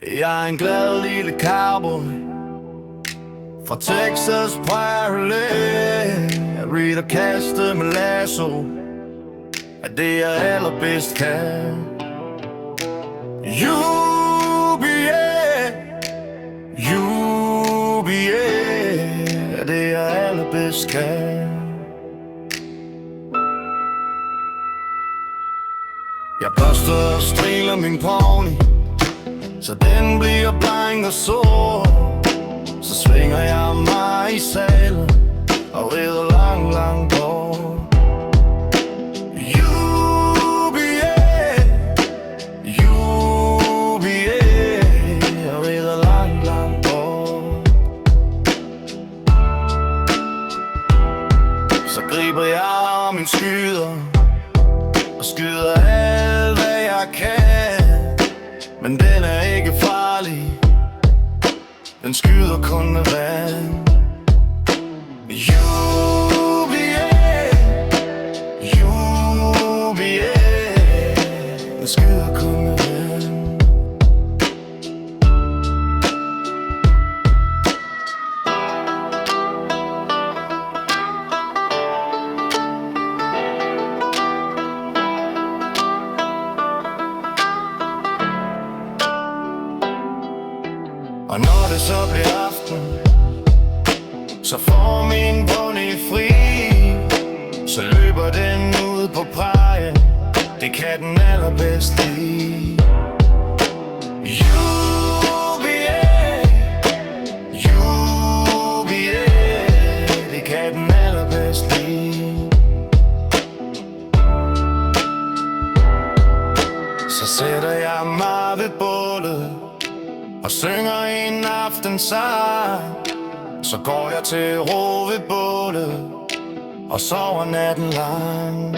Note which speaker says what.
Speaker 1: Jeg er en glad lille cowboy fra Texas Prairie. Jeg rider kaste med lasso af det jeg allerbedst kan. UBA, UBA er det jeg allerbedst kan. Jeg børster og striler min pony, så den bliver blank og sår. Så svinger jeg mig i salen og rider langt, langt bort. UBA, UBA, jeg rider langt, langt bort. Så griber jeg min skyder og skyder alt hvad jeg kan. Men den er ikke farlig, den skyder kun med vand. UBA, UBA, den skyder kun med vand. Og når det så bliver aften, så får min pony fri. Så løber den ud på prærien, det kan den allerbedst lide. UBA, UBA, det kan den allerbedst lide. Så sætter jeg mig ved bålet og synger en aftensang. Så går jeg til ro ved bålet og sover natten lang.